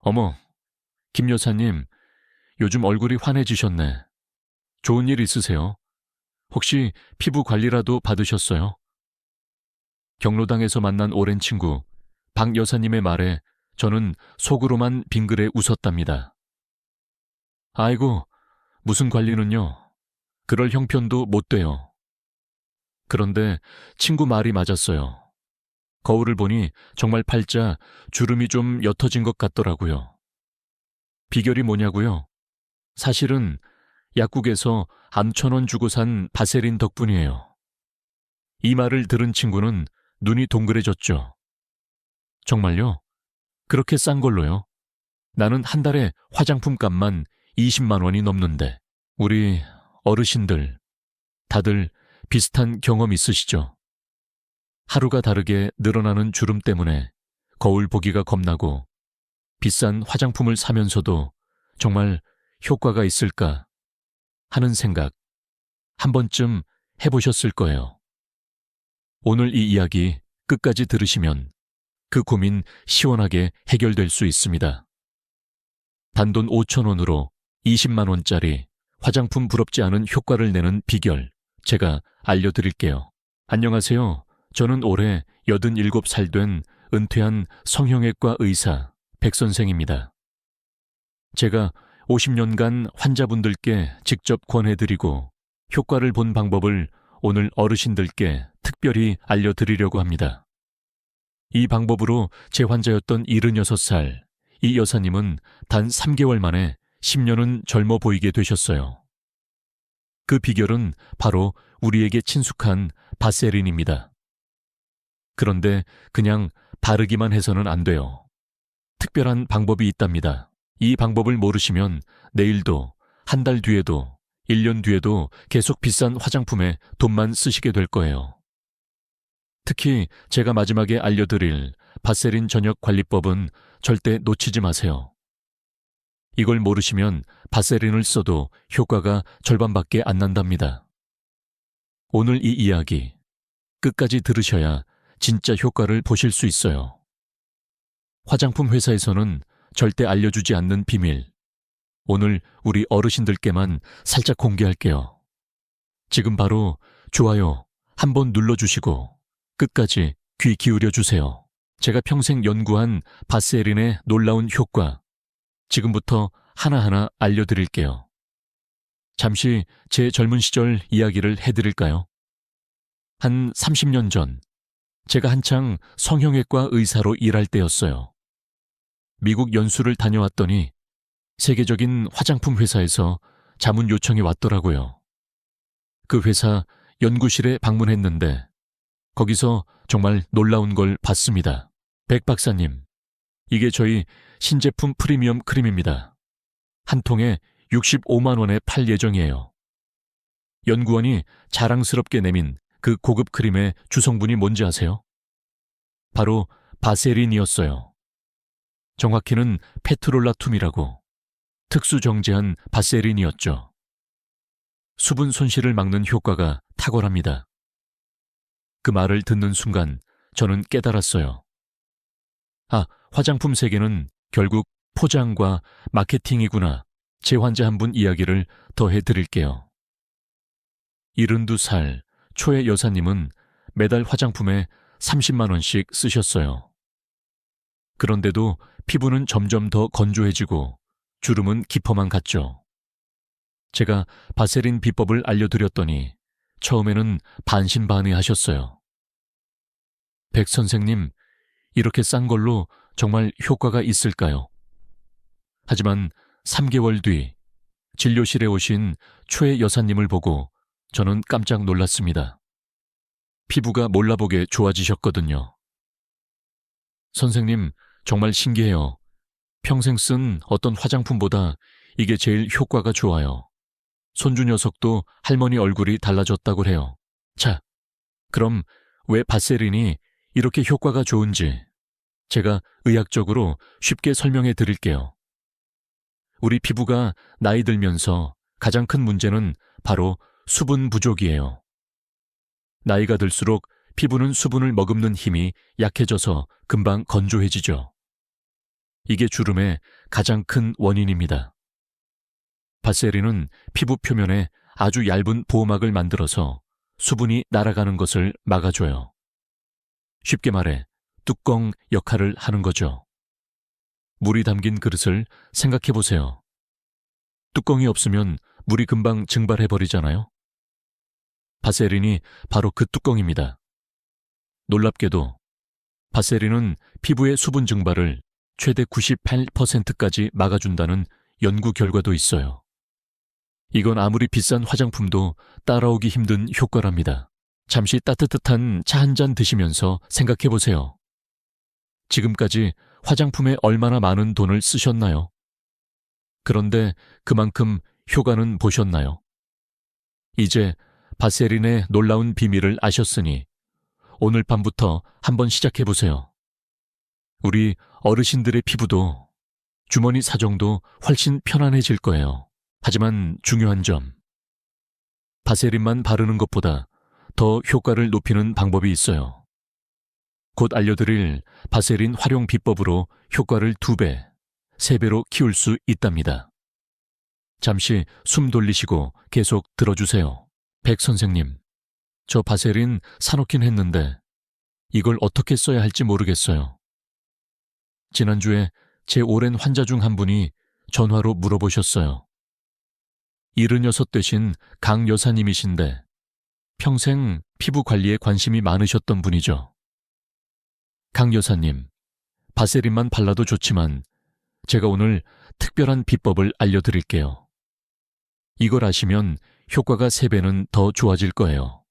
어머, 김 여사님, 요즘 얼굴이 환해지셨네. 좋은 일 있으세요? 혹시 피부 관리라도 받으셨어요? 경로당에서 만난 오랜 친구, 박 여사님의 말에 저는 속으로만 빙그레 웃었답니다. 아이고, 무슨 관리는요? 그럴 형편도 못 돼요. 그런데 친구 말이 맞았어요. 거울을 보니 정말 팔자 주름이 좀 옅어진 것 같더라고요. 비결이 뭐냐고요? 사실은 약국에서 암천원 주고 산 바세린 덕분이에요. 이 말을 들은 친구는 눈이 동그래졌죠. 정말요? 그렇게 싼 걸로요? 나는 한 달에 화장품 값만 20만 원이 넘는데. 우리 어르신들 다들 비슷한 경험 있으시죠? 하루가 다르게 늘어나는 주름 때문에 거울 보기가 겁나고 비싼 화장품을 사면서도 정말 효과가 있을까 하는 생각 한 번쯤 해보셨을 거예요. 오늘 이 이야기 끝까지 들으시면 그 고민 시원하게 해결될 수 있습니다. 단돈 5천 원으로 20만 원짜리 화장품 부럽지 않은 효과를 내는 비결 제가 알려드릴게요. 안녕하세요. 저는 올해 87살 된 은퇴한 성형외과 의사 백 선생입니다. 제가 50년간 환자분들께 직접 권해드리고 효과를 본 방법을 오늘 어르신들께 특별히 알려드리려고 합니다. 이 방법으로 제 환자였던 76살 이 여사님은 단 3개월 만에 10년은 젊어 보이게 되셨어요. 그 비결은 바로 우리에게 친숙한 바세린입니다. 그런데 그냥 바르기만 해서는 안 돼요. 특별한 방법이 있답니다. 이 방법을 모르시면 내일도, 한 달 뒤에도, 1년 뒤에도 계속 비싼 화장품에 돈만 쓰시게 될 거예요. 특히 제가 마지막에 알려드릴 바세린 전역 관리법은 절대 놓치지 마세요. 이걸 모르시면 바세린을 써도 효과가 절반밖에 안 난답니다. 오늘 이 이야기 끝까지 들으셔야 진짜 효과를 보실 수 있어요. 화장품 회사에서는 절대 알려주지 않는 비밀. 오늘 우리 어르신들께만 살짝 공개할게요. 지금 바로 좋아요 한번 눌러주시고 끝까지 귀 기울여 주세요. 제가 평생 연구한 바세린의 놀라운 효과. 지금부터 하나하나 알려드릴게요. 잠시 제 젊은 시절 이야기를 해드릴까요? 한 30년 전, 제가 한창 성형외과 의사로 일할 때였어요. 미국 연수를 다녀왔더니 세계적인 화장품 회사에서 자문 요청이 왔더라고요. 그 회사 연구실에 방문했는데 거기서 정말 놀라운 걸 봤습니다. 백 박사님, 이게 저희 신제품 프리미엄 크림입니다. 한 통에 65만 원에 팔 예정이에요. 연구원이 자랑스럽게 내민 그 고급 크림의 주성분이 뭔지 아세요? 바로 바세린이었어요. 정확히는 페트롤라툼이라고 특수 정제한 바세린이었죠. 수분 손실을 막는 효과가 탁월합니다. 그 말을 듣는 순간 저는 깨달았어요. 아, 화장품 세계는 결국 포장과 마케팅이구나. 제 환자 한 분 이야기를 더 해드릴게요. 72살 초의 여사님은 매달 화장품에 30만 원씩 쓰셨어요. 그런데도 피부는 점점 더 건조해지고 주름은 깊어만 갔죠. 제가 바세린 비법을 알려드렸더니 처음에는 반신반의하셨어요. 백 선생님, 이렇게 싼 걸로 정말 효과가 있을까요? 하지만 3개월 뒤 진료실에 오신 최 여사님을 보고 저는 깜짝 놀랐습니다. 피부가 몰라보게 좋아지셨거든요. 선생님, 정말 신기해요. 평생 쓴 어떤 화장품보다 이게 제일 효과가 좋아요. 손주 녀석도 할머니 얼굴이 달라졌다고 해요. 자, 그럼 왜 바세린이 이렇게 효과가 좋은지 제가 의학적으로 쉽게 설명해 드릴게요. 우리 피부가 나이 들면서 가장 큰 문제는 바로 수분 부족이에요. 나이가 들수록 피부는 수분을 머금는 힘이 약해져서 금방 건조해지죠. 이게 주름의 가장 큰 원인입니다. 바세린은 피부 표면에 아주 얇은 보호막을 만들어서 수분이 날아가는 것을 막아줘요. 쉽게 말해 뚜껑 역할을 하는 거죠. 물이 담긴 그릇을 생각해 보세요. 뚜껑이 없으면 물이 금방 증발해버리잖아요. 바세린이 바로 그 뚜껑입니다. 놀랍게도 바세린은 피부의 수분 증발을 최대 98%까지 막아준다는 연구 결과도 있어요. 이건 아무리 비싼 화장품도 따라오기 힘든 효과랍니다. 잠시 따뜻한 차 한 잔 드시면서 생각해 보세요. 지금까지 화장품에 얼마나 많은 돈을 쓰셨나요? 그런데 그만큼 효과는 보셨나요? 이제 바세린의 놀라운 비밀을 아셨으니 오늘 밤부터 한번 시작해 보세요. 우리 어르신들의 피부도 주머니 사정도 훨씬 편안해질 거예요. 하지만 중요한 점, 바세린만 바르는 것보다 더 효과를 높이는 방법이 있어요. 곧 알려드릴 바세린 활용 비법으로 효과를 2배, 3배로 키울 수 있답니다. 잠시 숨 돌리시고 계속 들어주세요. 백 선생님, 저 바세린 사놓긴 했는데 이걸 어떻게 써야 할지 모르겠어요. 지난주에 제 오랜 환자 중 한 분이 전화로 물어보셨어요. 76 되신 강 여사님이신데 평생 피부 관리에 관심이 많으셨던 분이죠. 강 여사님, 바세린만 발라도 좋지만 제가 오늘 특별한 비법을 알려드릴게요. 이걸 아시면 효과가 3배는 더 좋아질 거예요.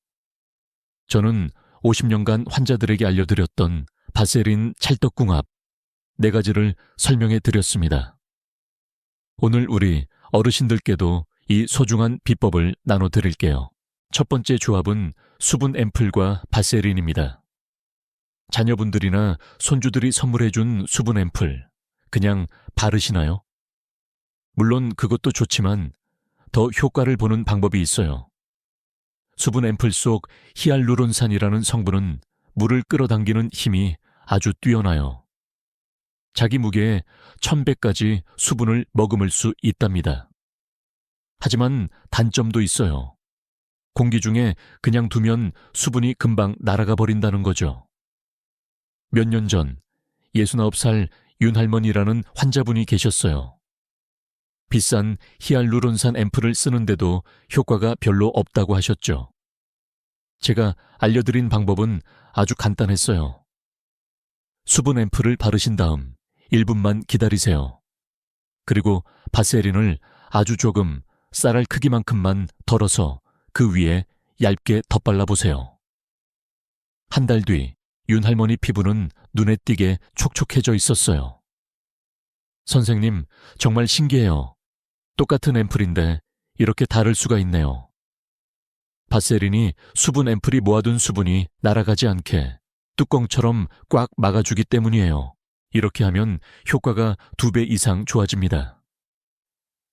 저는 50년간 환자들에게 알려드렸던 바세린 찰떡궁합 4가지를 설명해 드렸습니다. 오늘 우리 어르신들께도 이 소중한 비법을 나눠드릴게요. 첫 번째 조합은 수분 앰플과 바세린입니다. 자녀분들이나 손주들이 선물해준 수분 앰플, 그냥 바르시나요? 물론 그것도 좋지만 더 효과를 보는 방법이 있어요. 수분 앰플 속 히알루론산이라는 성분은 물을 끌어당기는 힘이 아주 뛰어나요. 자기 무게에 1100가지 수분을 머금을 수 있답니다. 하지만 단점도 있어요. 공기 중에 그냥 두면 수분이 금방 날아가 버린다는 거죠. 몇 년 전 69살 윤할머니라는 환자분이 계셨어요. 비싼 히알루론산 앰플을 쓰는데도 효과가 별로 없다고 하셨죠. 제가 알려드린 방법은 아주 간단했어요. 수분 앰플을 바르신 다음 1분만 기다리세요. 그리고 바세린을 아주 조금 쌀알 크기만큼만 덜어서 그 위에 얇게 덧발라보세요. 한 달 뒤 윤할머니 피부는 눈에 띄게 촉촉해져 있었어요. 선생님, 정말 신기해요. 똑같은 앰플인데 이렇게 다를 수가 있네요. 바세린이 수분 앰플이 모아둔 수분이 날아가지 않게 뚜껑처럼 꽉 막아주기 때문이에요. 이렇게 하면 효과가 2배 이상 좋아집니다.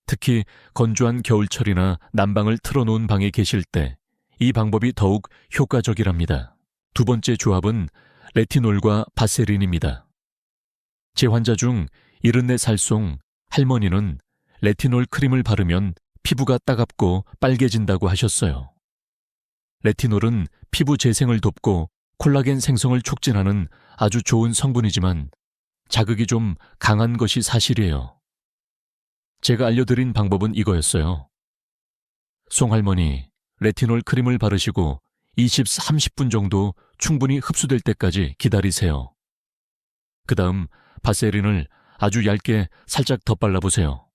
특히 건조한 겨울철이나 난방을 틀어놓은 방에 계실 때 이 방법이 더욱 효과적이랍니다. 두 번째 조합은 레티놀과 바세린입니다. 제 환자 중 74살송 할머니는 레티놀 크림을 바르면 피부가 따갑고 빨개진다고 하셨어요. 레티놀은 피부 재생을 돕고 콜라겐 생성을 촉진하는 아주 좋은 성분이지만 자극이 좀 강한 것이 사실이에요. 제가 알려드린 방법은 이거였어요. 송할머니, 레티놀 크림을 바르시고 30분 정도 충분히 흡수될 때까지 기다리세요. 그 다음 바세린을 아주 얇게 살짝 덧발라보세요.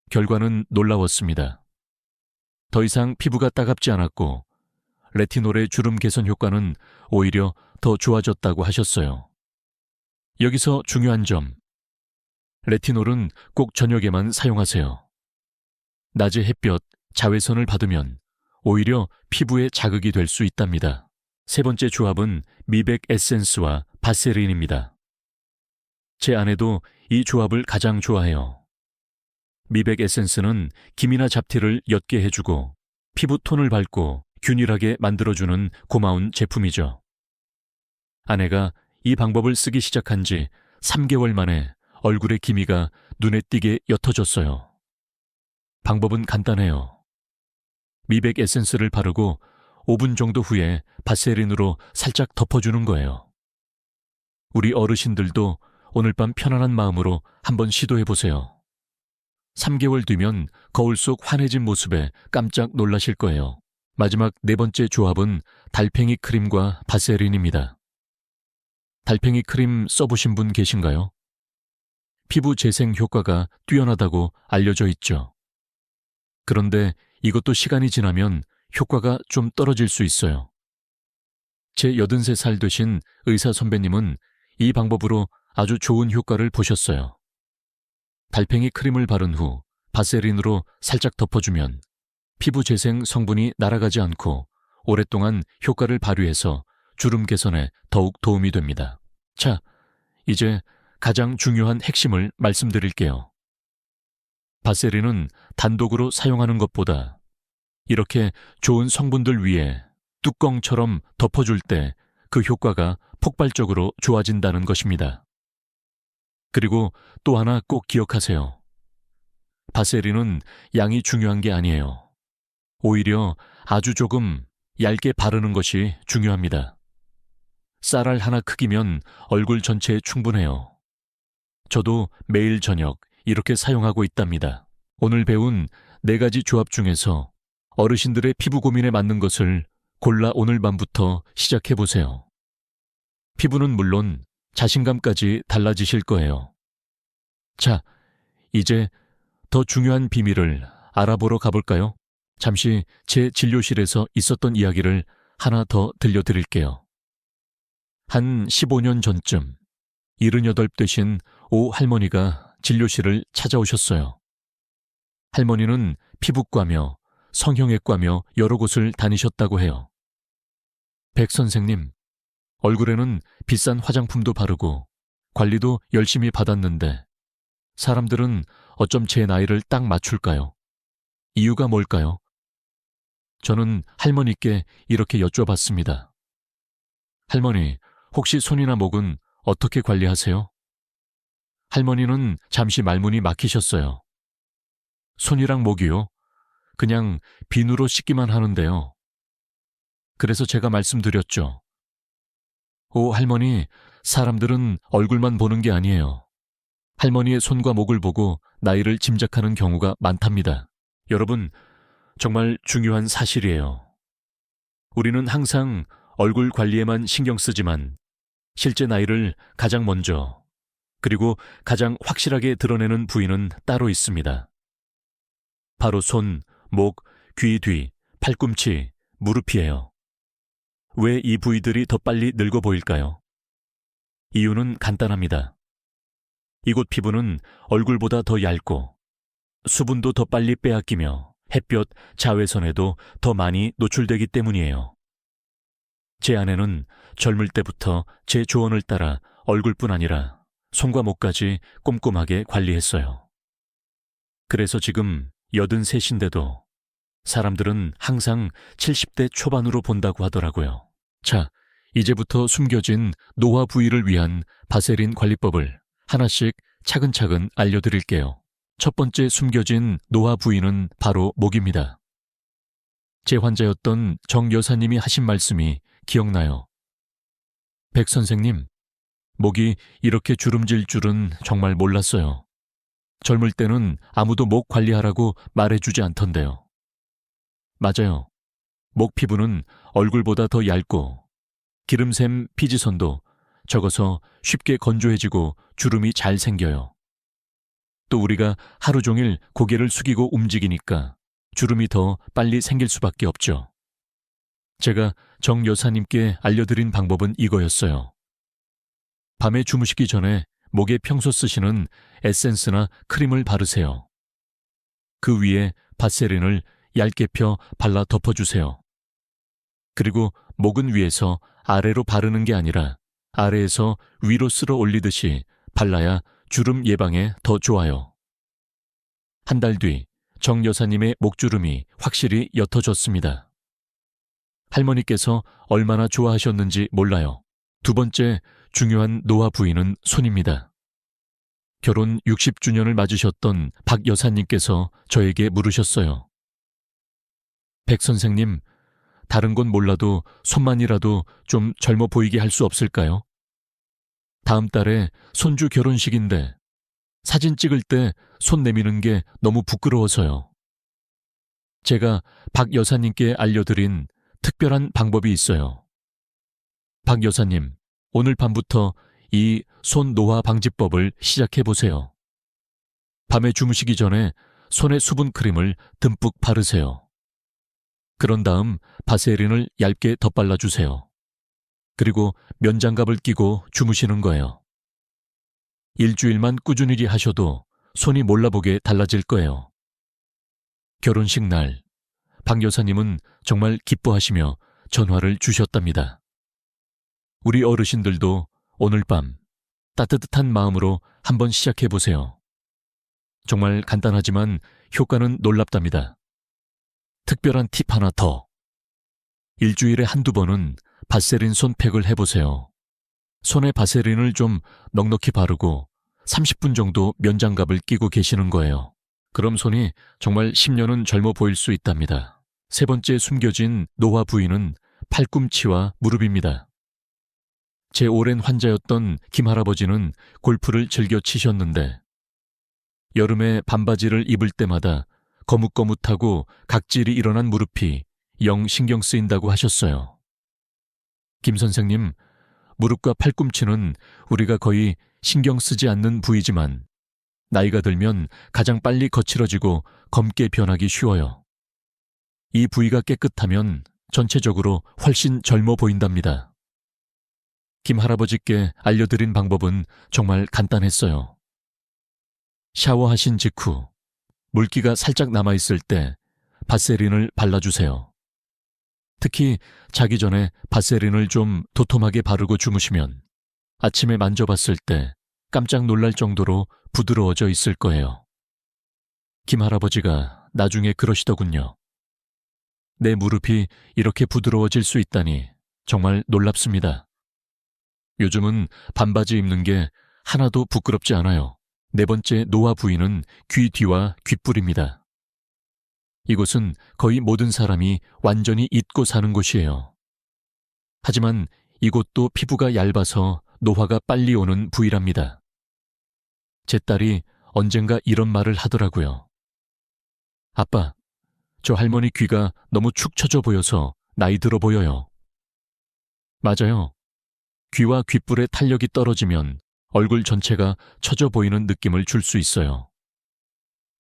결과는 놀라웠습니다. 더 이상 피부가 따갑지 않았고 레티놀의 주름 개선 효과는 오히려 더 좋아졌다고 하셨어요. 여기서 중요한 점, 레티놀은 꼭 저녁에만 사용하세요. 낮에 햇볕, 자외선을 받으면 오히려 피부에 자극이 될 수 있답니다. 세 번째 조합은 미백 에센스와 바세린입니다. 제 아내도 이 조합을 가장 좋아해요. 미백 에센스는 기미나 잡티를 옅게 해주고 피부 톤을 밝고 균일하게 만들어주는 고마운 제품이죠. 아내가 이 방법을 쓰기 시작한 지 3개월 만에 얼굴의 기미가 눈에 띄게 옅어졌어요. 방법은 간단해요. 미백 에센스를 바르고 5분 정도 후에 바세린으로 살짝 덮어주는 거예요. 우리 어르신들도 오늘 밤 편안한 마음으로 한번 시도해보세요. 3개월 뒤면 거울 속 환해진 모습에 깜짝 놀라실 거예요. 마지막 4번째 조합은 달팽이 크림과 바세린입니다. 달팽이 크림 써보신 분 계신가요? 피부 재생 효과가 뛰어나다고 알려져 있죠. 그런데 이것도 시간이 지나면 효과가 좀 떨어질 수 있어요. 제 83살 되신 의사 선배님은 이 방법으로 아주 좋은 효과를 보셨어요. 달팽이 크림을 바른 후 바세린으로 살짝 덮어주면 피부 재생 성분이 날아가지 않고 오랫동안 효과를 발휘해서 주름 개선에 더욱 도움이 됩니다. 자, 이제 가장 중요한 핵심을 말씀드릴게요. 바세린은 단독으로 사용하는 것보다 이렇게 좋은 성분들 위에 뚜껑처럼 덮어줄 때 그 효과가 폭발적으로 좋아진다는 것입니다. 그리고 또 하나 꼭 기억하세요. 바세린은 양이 중요한 게 아니에요. 오히려 아주 조금 얇게 바르는 것이 중요합니다. 쌀알 하나 크기면 얼굴 전체에 충분해요. 저도 매일 저녁 이렇게 사용하고 있답니다. 오늘 배운 4가지 조합 중에서 어르신들의 피부 고민에 맞는 것을 골라 오늘 밤부터 시작해보세요. 피부는 물론 자신감까지 달라지실 거예요. 자, 이제 더 중요한 비밀을 알아보러 가볼까요? 잠시 제 진료실에서 있었던 이야기를 하나 더 들려드릴게요. 한 15년 전쯤 78 되신 오 할머니가 진료실을 찾아오셨어요. 할머니는 피부과며 성형외과며 여러 곳을 다니셨다고 해요. 백 선생님, 얼굴에는 비싼 화장품도 바르고 관리도 열심히 받았는데 사람들은 어쩜 제 나이를 딱 맞출까요? 이유가 뭘까요? 저는 할머니께 이렇게 여쭤봤습니다. 할머니, 혹시 손이나 목은 어떻게 관리하세요? 할머니는 잠시 말문이 막히셨어요. 손이랑 목이요? 그냥 비누로 씻기만 하는데요. 그래서 제가 말씀드렸죠. 오, 할머니, 사람들은 얼굴만 보는 게 아니에요. 할머니의 손과 목을 보고 나이를 짐작하는 경우가 많답니다. 여러분, 정말 중요한 사실이에요. 우리는 항상 얼굴 관리에만 신경 쓰지만 실제 나이를 가장 먼저 그리고 가장 확실하게 드러내는 부위는 따로 있습니다. 바로 손, 목, 귀 뒤, 팔꿈치, 무릎이에요. 왜 이 부위들이 더 빨리 늙어 보일까요? 이유는 간단합니다. 이곳 피부는 얼굴보다 더 얇고 수분도 더 빨리 빼앗기며 햇볕, 자외선에도 더 많이 노출되기 때문이에요. 제 아내는 젊을 때부터 제 조언을 따라 얼굴뿐 아니라 손과 목까지 꼼꼼하게 관리했어요. 그래서 지금 83인데도 사람들은 항상 70대 초반으로 본다고 하더라고요. 자, 이제부터 숨겨진 노화 부위를 위한 바세린 관리법을 하나씩 차근차근 알려드릴게요. 첫 번째 숨겨진 노화 부위는 바로 목입니다. 제 환자였던 정 여사님이 하신 말씀이 기억나요. 백 선생님, 목이 이렇게 주름질 줄은 정말 몰랐어요. 젊을 때는 아무도 목 관리하라고 말해주지 않던데요. 맞아요. 목 피부는 얼굴보다 더 얇고 기름샘 피지선도 적어서 쉽게 건조해지고 주름이 잘 생겨요. 또 우리가 하루 종일 고개를 숙이고 움직이니까 주름이 더 빨리 생길 수밖에 없죠. 제가 정 여사님께 알려드린 방법은 이거였어요. 밤에 주무시기 전에 목에 평소 쓰시는 에센스나 크림을 바르세요. 그 위에 바세린을 얇게 펴 발라 덮어주세요. 그리고 목은 위에서 아래로 바르는 게 아니라 아래에서 위로 쓸어 올리듯이 발라야 주름 예방에 더 좋아요. 한 달 뒤 정 여사님의 목주름이 확실히 옅어졌습니다. 할머니께서 얼마나 좋아하셨는지 몰라요. 두 번째 중요한 노화 부위는 손입니다. 결혼 60주년을 맞으셨던 박 여사님께서 저에게 물으셨어요. 백 선생님, 다른 건 몰라도 손만이라도 좀 젊어 보이게 할 수 없을까요? 다음 달에 손주 결혼식인데 사진 찍을 때 손 내미는 게 너무 부끄러워서요. 제가 박 여사님께 알려드린 특별한 방법이 있어요. 박 여사님, 오늘 밤부터 이 손 노화 방지법을 시작해 보세요. 밤에 주무시기 전에 손에 수분 크림을 듬뿍 바르세요. 그런 다음 바세린을 얇게 덧발라주세요. 그리고 면장갑을 끼고 주무시는 거예요. 일주일만 꾸준히 하셔도 손이 몰라보게 달라질 거예요. 결혼식 날, 박 여사님은 정말 기뻐하시며 전화를 주셨답니다. 우리 어르신들도 오늘 밤 따뜻한 마음으로 한번 시작해 보세요. 정말 간단하지만 효과는 놀랍답니다. 특별한 팁 하나 더. 일주일에 한두 번은 바세린 손팩을 해보세요. 손에 바세린을 좀 넉넉히 바르고 30분 정도 면장갑을 끼고 계시는 거예요. 그럼 손이 정말 10년은 젊어 보일 수 있답니다. 세 번째 숨겨진 노화 부위는 팔꿈치와 무릎입니다. 제 오랜 환자였던 김 할아버지는 골프를 즐겨 치셨는데 여름에 반바지를 입을 때마다 거뭇거뭇하고 각질이 일어난 무릎이 영 신경 쓰인다고 하셨어요. 김 선생님, 무릎과 팔꿈치는 우리가 거의 신경 쓰지 않는 부위지만 나이가 들면 가장 빨리 거칠어지고 검게 변하기 쉬워요. 이 부위가 깨끗하면 전체적으로 훨씬 젊어 보인답니다. 김 할아버지께 알려드린 방법은 정말 간단했어요. 샤워하신 직후 물기가 살짝 남아있을 때 바세린을 발라주세요. 특히 자기 전에 바세린을 좀 도톰하게 바르고 주무시면 아침에 만져봤을 때 깜짝 놀랄 정도로 부드러워져 있을 거예요. 김 할아버지가 나중에 그러시더군요. 내 무릎이 이렇게 부드러워질 수 있다니 정말 놀랍습니다. 요즘은 반바지 입는 게 하나도 부끄럽지 않아요. 네 번째 노화 부위는 귀 뒤와 귓불입니다. 이곳은 거의 모든 사람이 완전히 잊고 사는 곳이에요. 하지만 이곳도 피부가 얇아서 노화가 빨리 오는 부위랍니다. 제 딸이 언젠가 이런 말을 하더라고요. 아빠, 저 할머니 귀가 너무 축 처져 보여서 나이 들어 보여요. 맞아요. 귀와 귓불의 탄력이 떨어지면 얼굴 전체가 처져 보이는 느낌을 줄 수 있어요.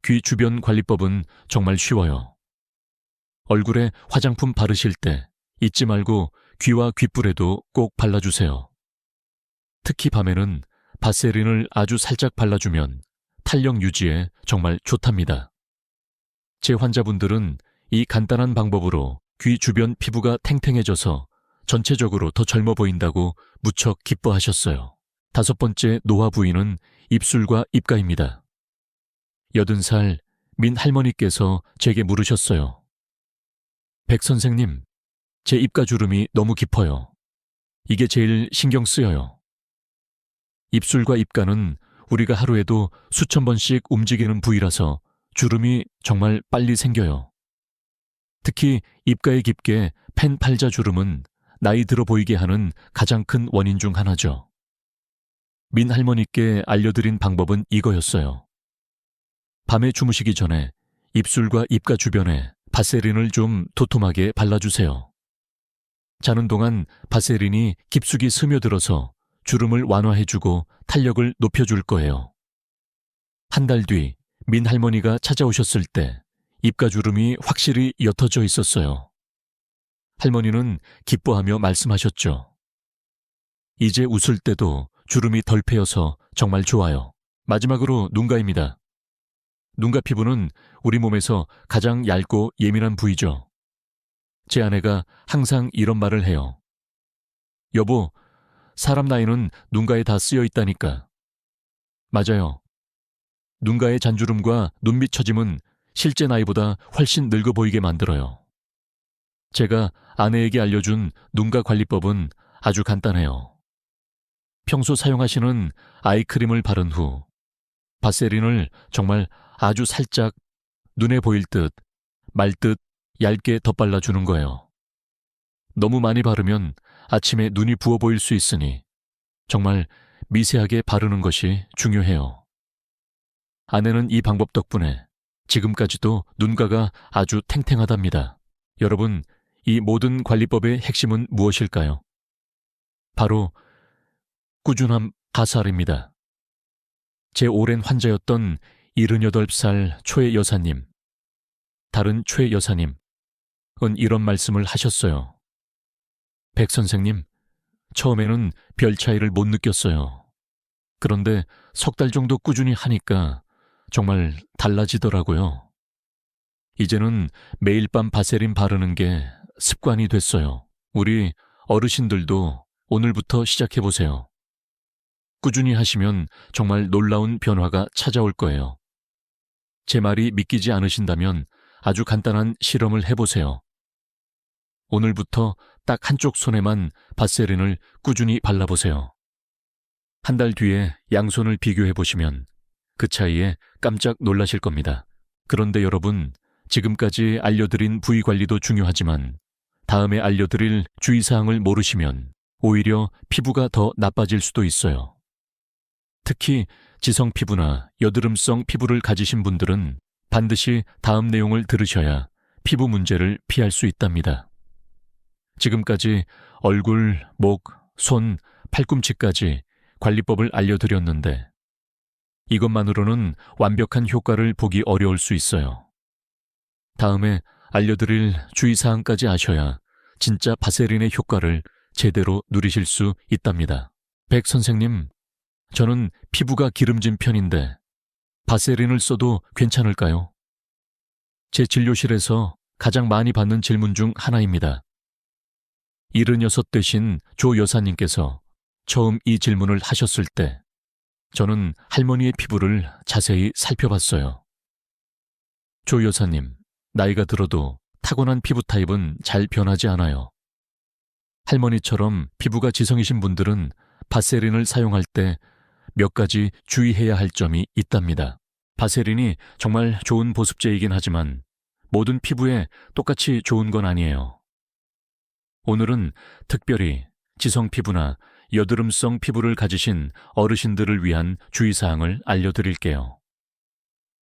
귀 주변 관리법은 정말 쉬워요. 얼굴에 화장품 바르실 때 잊지 말고 귀와 귓불에도 꼭 발라주세요. 특히 밤에는 바세린을 아주 살짝 발라주면 탄력 유지에 정말 좋답니다. 제 환자분들은 이 간단한 방법으로 귀 주변 피부가 탱탱해져서 전체적으로 더 젊어 보인다고 무척 기뻐하셨어요. 다섯 번째 노화 부위는 입술과 입가입니다. 80살 민 할머니께서 제게 물으셨어요. 백 선생님, 제 입가 주름이 너무 깊어요. 이게 제일 신경 쓰여요. 입술과 입가는 우리가 하루에도 수천 번씩 움직이는 부위라서 주름이 정말 빨리 생겨요. 특히 입가에 깊게 펜 팔자 주름은 나이 들어 보이게 하는 가장 큰 원인 중 하나죠. 민 할머니께 알려드린 방법은 이거였어요. 밤에 주무시기 전에 입술과 입가 주변에 바세린을 좀 도톰하게 발라주세요. 자는 동안 바세린이 깊숙이 스며들어서 주름을 완화해주고 탄력을 높여줄 거예요. 한 달 뒤 민 할머니가 찾아오셨을 때 입가 주름이 확실히 옅어져 있었어요. 할머니는 기뻐하며 말씀하셨죠. 이제 웃을 때도 주름이 덜 패여서 정말 좋아요. 마지막으로 눈가입니다. 눈가 피부는 우리 몸에서 가장 얇고 예민한 부위죠. 제 아내가 항상 이런 말을 해요. 여보, 사람 나이는 눈가에 다 쓰여 있다니까. 맞아요. 눈가의 잔주름과 눈밑 처짐은 실제 나이보다 훨씬 늙어 보이게 만들어요. 제가 아내에게 알려준 눈가 관리법은 아주 간단해요. 평소 사용하시는 아이크림을 바른 후 바세린을 정말 아주 살짝 눈에 보일 듯 말 듯 얇게 덧발라주는 거예요. 너무 많이 바르면 아침에 눈이 부어 보일 수 있으니 정말 미세하게 바르는 것이 중요해요. 아내는 이 방법 덕분에 지금까지도 눈가가 아주 탱탱하답니다. 여러분, 이 모든 관리법의 핵심은 무엇일까요? 바로 꾸준함 가살입니다. 제 오랜 환자였던 78살 초의 여사님, 다른 초의 여사님은 이런 말씀을 하셨어요. 백 선생님, 처음에는 별 차이를 못 느꼈어요. 그런데 석 달 정도 꾸준히 하니까 정말 달라지더라고요. 이제는 매일 밤 바세린 바르는 게 습관이 됐어요. 우리 어르신들도 오늘부터 시작해보세요. 꾸준히 하시면 정말 놀라운 변화가 찾아올 거예요. 제 말이 믿기지 않으신다면 아주 간단한 실험을 해보세요. 오늘부터 딱 한쪽 손에만 바세린을 꾸준히 발라보세요. 한 달 뒤에 양손을 비교해보시면 그 차이에 깜짝 놀라실 겁니다. 그런데 여러분, 지금까지 알려드린 부위 관리도 중요하지만 다음에 알려드릴 주의사항을 모르시면 오히려 피부가 더 나빠질 수도 있어요. 특히 지성 피부나 여드름성 피부를 가지신 분들은 반드시 다음 내용을 들으셔야 피부 문제를 피할 수 있답니다. 지금까지 얼굴, 목, 손, 팔꿈치까지 관리법을 알려드렸는데 이것만으로는 완벽한 효과를 보기 어려울 수 있어요. 다음에 알려드릴 주의사항까지 아셔야 진짜 바세린의 효과를 제대로 누리실 수 있답니다. 백 선생님, 저는 피부가 기름진 편인데 바세린을 써도 괜찮을까요? 제 진료실에서 가장 많이 받는 질문 중 하나입니다. 76 되신 조 여사님께서 처음 이 질문을 하셨을 때 저는 할머니의 피부를 자세히 살펴봤어요. 조 여사님, 나이가 들어도 타고난 피부 타입은 잘 변하지 않아요. 할머니처럼 피부가 지성이신 분들은 바세린을 사용할 때 몇 가지 주의해야 할 점이 있답니다. 바세린이 정말 좋은 보습제이긴 하지만 모든 피부에 똑같이 좋은 건 아니에요. 오늘은 특별히 지성 피부나 여드름성 피부를 가지신 어르신들을 위한 주의사항을 알려드릴게요.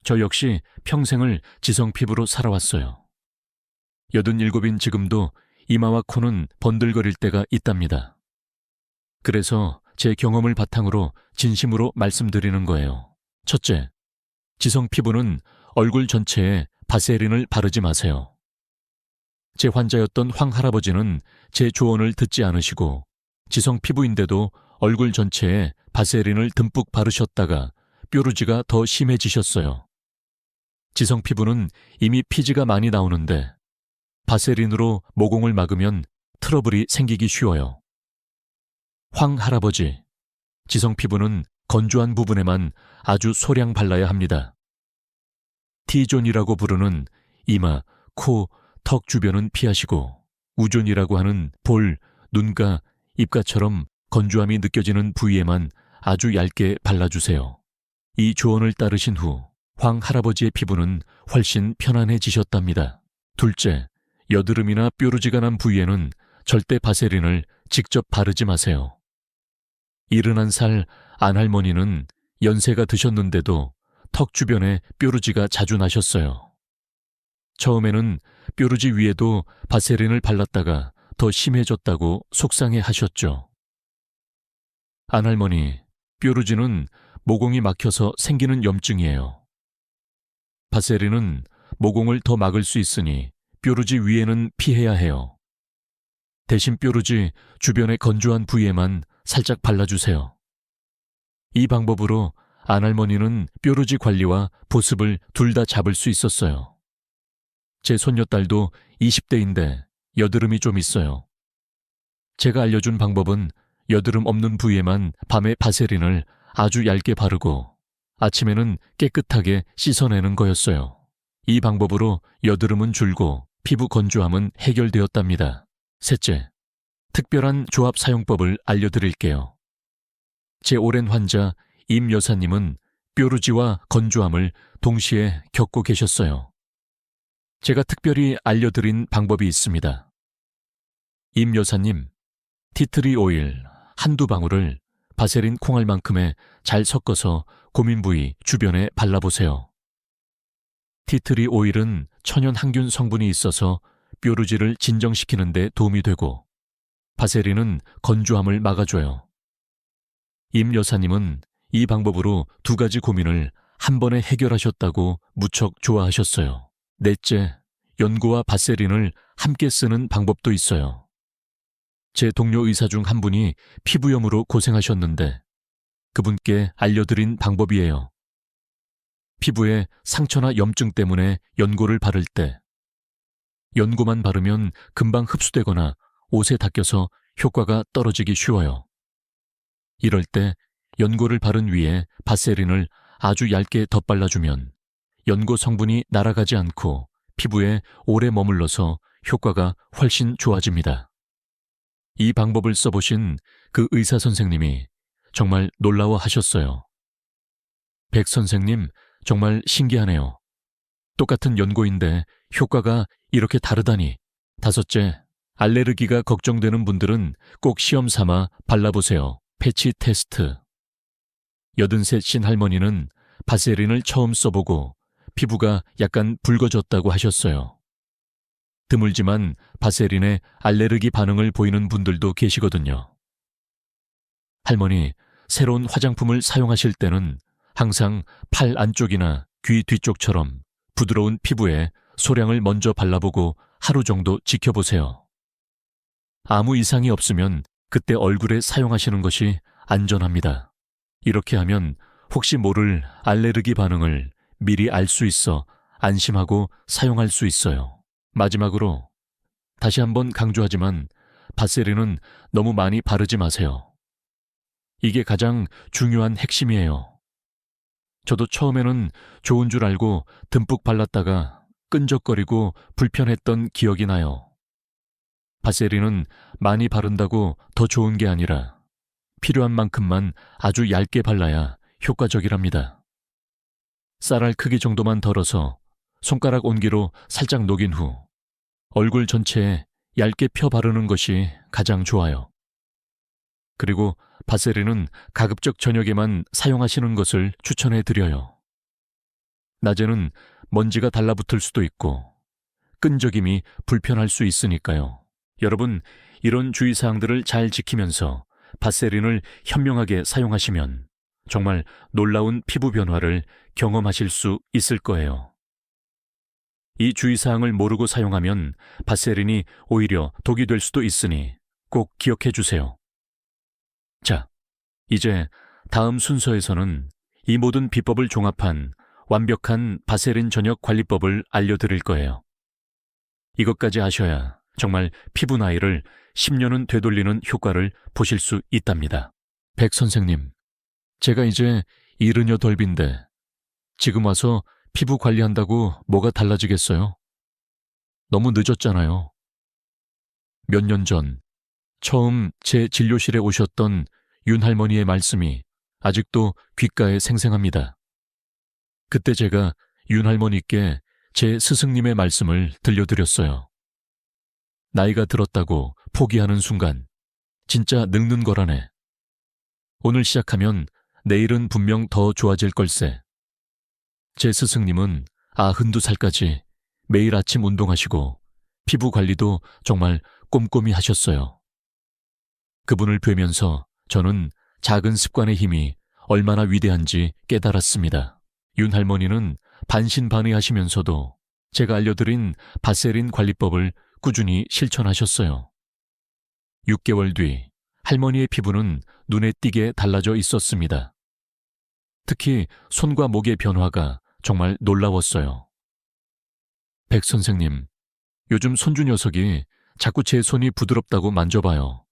저 역시 평생을 지성 피부로 살아왔어요. 87인 지금도 이마와 코는 번들거릴 때가 있답니다. 그래서 제 경험을 바탕으로 진심으로 말씀드리는 거예요. 첫째, 지성 피부는 얼굴 전체에 바세린을 바르지 마세요. 제 환자였던 황 할아버지는 제 조언을 듣지 않으시고 지성 피부인데도 얼굴 전체에 바세린을 듬뿍 바르셨다가 뾰루지가 더 심해지셨어요. 지성 피부는 이미 피지가 많이 나오는데 바세린으로 모공을 막으면 트러블이 생기기 쉬워요. 황 할아버지, 지성 피부는 건조한 부분에만 아주 소량 발라야 합니다. T존이라고 부르는 이마, 코, 턱 주변은 피하시고 U존이라고 하는 볼, 눈가, 입가처럼 건조함이 느껴지는 부위에만 아주 얇게 발라주세요. 이 조언을 따르신 후 황 할아버지의 피부는 훨씬 편안해지셨답니다. 둘째, 여드름이나 뾰루지가 난 부위에는 절대 바세린을 직접 바르지 마세요. 71살 안 할머니는 연세가 드셨는데도 턱 주변에 뾰루지가 자주 나셨어요. 처음에는 뾰루지 위에도 바세린을 발랐다가 더 심해졌다고 속상해 하셨죠. 안 할머니, 뾰루지는 모공이 막혀서 생기는 염증이에요. 바세린은 모공을 더 막을 수 있으니 뾰루지 위에는 피해야 해요. 대신 뾰루지 주변의 건조한 부위에만 살짝 발라주세요. 이 방법으로 안 할머니는 뾰루지 관리와 보습을 둘 다 잡을 수 있었어요. 제 손녀딸도 20대인데 여드름이 좀 있어요. 제가 알려준 방법은 여드름 없는 부위에만 밤에 바세린을 아주 얇게 바르고 아침에는 깨끗하게 씻어내는 거였어요. 이 방법으로 여드름은 줄고 피부 건조함은 해결되었답니다. 셋째, 특별한 조합 사용법을 알려드릴게요. 제 오랜 환자 임 여사님은 뾰루지와 건조함을 동시에 겪고 계셨어요. 제가 특별히 알려드린 방법이 있습니다. 임 여사님, 티트리 오일 한두 방울을 바세린 콩알만큼에 잘 섞어서 고민 부위 주변에 발라보세요. 티트리 오일은 천연 항균 성분이 있어서 뾰루지를 진정시키는 데 도움이 되고, 바세린은 건조함을 막아줘요. 임 여사님은 이 방법으로 두 가지 고민을 한 번에 해결하셨다고 무척 좋아하셨어요. 넷째, 연고와 바세린을 함께 쓰는 방법도 있어요. 제 동료 의사 중 한 분이 피부염으로 고생하셨는데 그분께 알려드린 방법이에요. 피부에 상처나 염증 때문에 연고를 바를 때 연고만 바르면 금방 흡수되거나 옷에 닦여서 효과가 떨어지기 쉬워요. 이럴 때 연고를 바른 위에 바세린을 아주 얇게 덧발라주면 연고 성분이 날아가지 않고 피부에 오래 머물러서 효과가 훨씬 좋아집니다. 이 방법을 써보신 그 의사 선생님이 정말 놀라워하셨어요. 백 선생님, 정말 신기하네요. 똑같은 연고인데 효과가 이렇게 다르다니. 다섯째, 알레르기가 걱정되는 분들은 꼭 시험 삼아 발라보세요. 패치 테스트. 83 신할머니는 바세린을 처음 써보고 피부가 약간 붉어졌다고 하셨어요. 드물지만 바세린에 알레르기 반응을 보이는 분들도 계시거든요. 할머니, 새로운 화장품을 사용하실 때는 항상 팔 안쪽이나 귀 뒤쪽처럼 부드러운 피부에 소량을 먼저 발라보고 하루 정도 지켜보세요. 아무 이상이 없으면 그때 얼굴에 사용하시는 것이 안전합니다. 이렇게 하면 혹시 모를 알레르기 반응을 미리 알 수 있어 안심하고 사용할 수 있어요. 마지막으로 다시 한번 강조하지만 바세린은 너무 많이 바르지 마세요. 이게 가장 중요한 핵심이에요. 저도 처음에는 좋은 줄 알고 듬뿍 발랐다가 끈적거리고 불편했던 기억이 나요. 바세린은 많이 바른다고 더 좋은 게 아니라 필요한 만큼만 아주 얇게 발라야 효과적이랍니다. 쌀알 크기 정도만 덜어서 손가락 온기로 살짝 녹인 후 얼굴 전체에 얇게 펴 바르는 것이 가장 좋아요. 그리고 바세린은 가급적 저녁에만 사용하시는 것을 추천해 드려요. 낮에는 먼지가 달라붙을 수도 있고 끈적임이 불편할 수 있으니까요. 여러분, 이런 주의사항들을 잘 지키면서 바세린을 현명하게 사용하시면 정말 놀라운 피부 변화를 경험하실 수 있을 거예요. 이 주의사항을 모르고 사용하면 바세린이 오히려 독이 될 수도 있으니 꼭 기억해 주세요. 자, 이제 다음 순서에서는 이 모든 비법을 종합한 완벽한 바세린 저녁 관리법을 알려드릴 거예요. 이것까지 아셔야 정말 피부 나이를 10년은 되돌리는 효과를 보실 수 있답니다. 백 선생님, 제가 이제 78인데 지금 와서 피부 관리한다고 뭐가 달라지겠어요? 너무 늦었잖아요. 몇 년 전 처음 제 진료실에 오셨던 윤 할머니의 말씀이 아직도 귓가에 생생합니다. 그때 제가 윤 할머니께 제 스승님의 말씀을 들려드렸어요. 나이가 들었다고 포기하는 순간 진짜 늙는 거라네. 오늘 시작하면 내일은 분명 더 좋아질 걸세. 제 스승님은 92살까지 매일 아침 운동하시고 피부 관리도 정말 꼼꼼히 하셨어요. 그분을 뵈면서 저는 작은 습관의 힘이 얼마나 위대한지 깨달았습니다. 윤 할머니는 반신반의하시면서도 제가 알려드린 바세린 관리법을 꾸준히 실천하셨어요. 6개월 뒤 할머니의 피부는 눈에 띄게 달라져 있었습니다. 특히 손과 목의 변화가 정말 놀라웠어요. 백 선생님, 요즘 손주 녀석이 자꾸 제 손이 부드럽다고 만져봐요.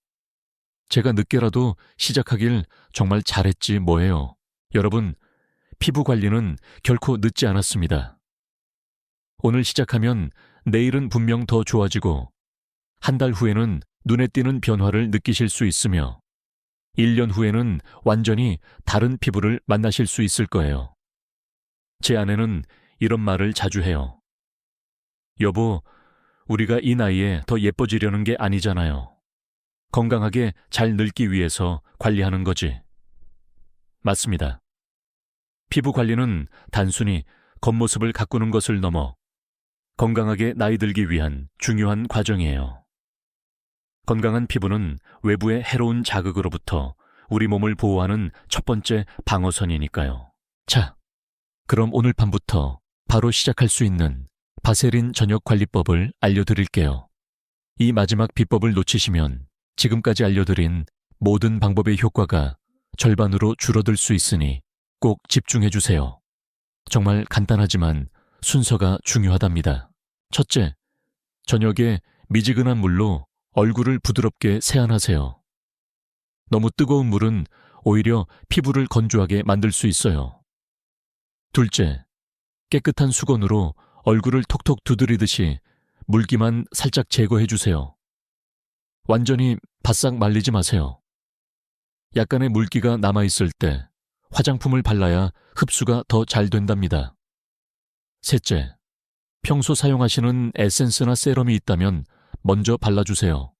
제가 늦게라도 시작하길 정말 잘했지 뭐예요. 여러분, 피부 관리는 결코 늦지 않았습니다. 오늘 시작하면 내일은 분명 더 좋아지고 한 달 후에는 눈에 띄는 변화를 느끼실 수 있으며 1년 후에는 완전히 다른 피부를 만나실 수 있을 거예요. 제 아내는 이런 말을 자주 해요. 여보, 우리가 이 나이에 더 예뻐지려는 게 아니잖아요. 건강하게 잘 늙기 위해서 관리하는 거지. 맞습니다. 피부 관리는 단순히 겉모습을 가꾸는 것을 넘어 건강하게 나이 들기 위한 중요한 과정이에요. 건강한 피부는 외부의 해로운 자극으로부터 우리 몸을 보호하는 첫 번째 방어선이니까요. 자, 그럼 오늘 밤부터 바로 시작할 수 있는 바세린 저녁 관리법을 알려드릴게요. 이 마지막 비법을 놓치시면 지금까지 알려드린 모든 방법의 효과가 절반으로 줄어들 수 있으니 꼭 집중해 주세요. 정말 간단하지만 순서가 중요하답니다. 첫째, 저녁에 미지근한 물로 얼굴을 부드럽게 세안하세요. 너무 뜨거운 물은 오히려 피부를 건조하게 만들 수 있어요. 둘째, 깨끗한 수건으로 얼굴을 톡톡 두드리듯이 물기만 살짝 제거해 주세요. 완전히 바싹 말리지 마세요. 약간의 물기가 남아있을 때 화장품을 발라야 흡수가 더 잘 된답니다. 셋째, 평소 사용하시는 에센스나 세럼이 있다면 먼저 발라주세요.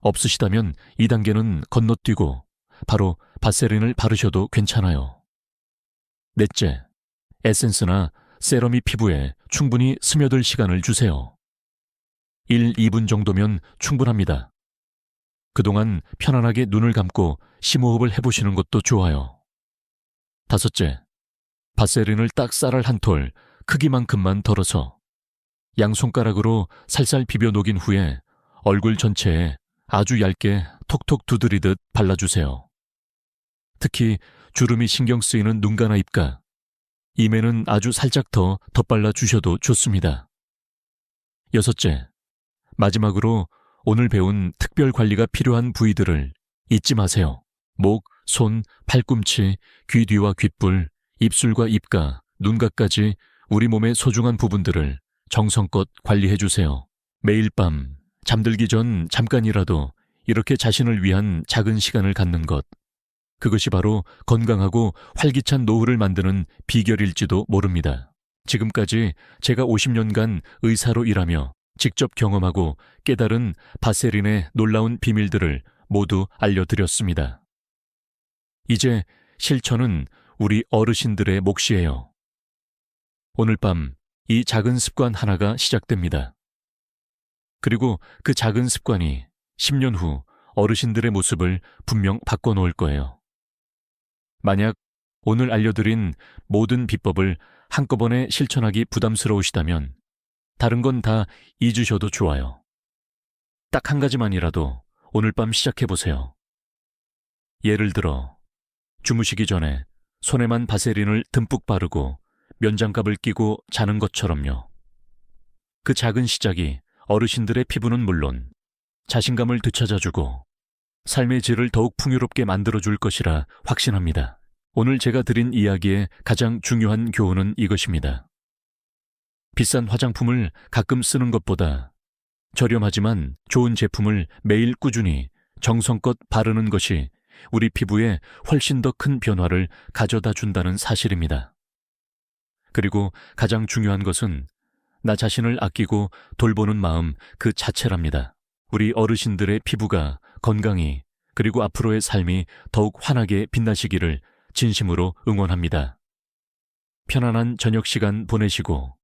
없으시다면 2단계는 건너뛰고 바로 바세린을 바르셔도 괜찮아요. 넷째, 에센스나 세럼이 피부에 충분히 스며들 시간을 주세요. 1, 2분 정도면 충분합니다. 그동안 편안하게 눈을 감고 심호흡을 해보시는 것도 좋아요. 다섯째, 바세린을 딱 쌀알 한 톨 크기만큼만 덜어서 양손가락으로 살살 비벼 녹인 후에 얼굴 전체에 아주 얇게 톡톡 두드리듯 발라주세요. 특히 주름이 신경 쓰이는 눈가나 입가, 입에는 아주 살짝 더 덧발라 주셔도 좋습니다. 여섯째, 마지막으로 오늘 배운 특별 관리가 필요한 부위들을 잊지 마세요. 목, 손, 팔꿈치, 귀 뒤와 귓불, 입술과 입가, 눈가까지 우리 몸의 소중한 부분들을 정성껏 관리해주세요. 매일 밤 잠들기 전 잠깐이라도 이렇게 자신을 위한 작은 시간을 갖는 것, 그것이 바로 건강하고 활기찬 노후를 만드는 비결일지도 모릅니다. 지금까지 제가 50년간 의사로 일하며 직접 경험하고 깨달은 바세린의 놀라운 비밀들을 모두 알려드렸습니다. 이제 실천은 우리 어르신들의 몫이에요. 오늘 밤 이 작은 습관 하나가 시작됩니다. 그리고 그 작은 습관이 10년 후 어르신들의 모습을 분명 바꿔놓을 거예요. 만약 오늘 알려드린 모든 비법을 한꺼번에 실천하기 부담스러우시다면 다른 건 다 잊으셔도 좋아요. 딱 한 가지만이라도 오늘 밤 시작해보세요. 예를 들어 주무시기 전에 손에만 바세린을 듬뿍 바르고 면장갑을 끼고 자는 것처럼요. 그 작은 시작이 어르신들의 피부는 물론 자신감을 되찾아주고 삶의 질을 더욱 풍요롭게 만들어줄 것이라 확신합니다. 오늘 제가 드린 이야기의 가장 중요한 교훈은 이것입니다. 비싼 화장품을 가끔 쓰는 것보다 저렴하지만 좋은 제품을 매일 꾸준히 정성껏 바르는 것이 우리 피부에 훨씬 더 큰 변화를 가져다 준다는 사실입니다. 그리고 가장 중요한 것은 나 자신을 아끼고 돌보는 마음 그 자체랍니다. 우리 어르신들의 피부가 건강히 그리고 앞으로의 삶이 더욱 환하게 빛나시기를 진심으로 응원합니다. 편안한 저녁 시간 보내시고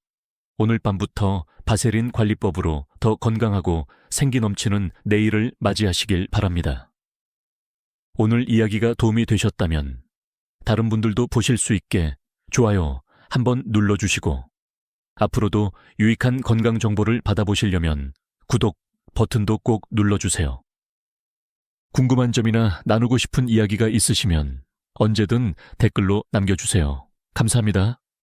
오늘 밤부터 바세린 관리법으로 더 건강하고 생기 넘치는 내일을 맞이하시길 바랍니다. 오늘 이야기가 도움이 되셨다면 다른 분들도 보실 수 있게 좋아요 한번 눌러주시고 앞으로도 유익한 건강 정보를 받아보시려면 구독 버튼도 꼭 눌러주세요. 궁금한 점이나 나누고 싶은 이야기가 있으시면 언제든 댓글로 남겨주세요. 감사합니다.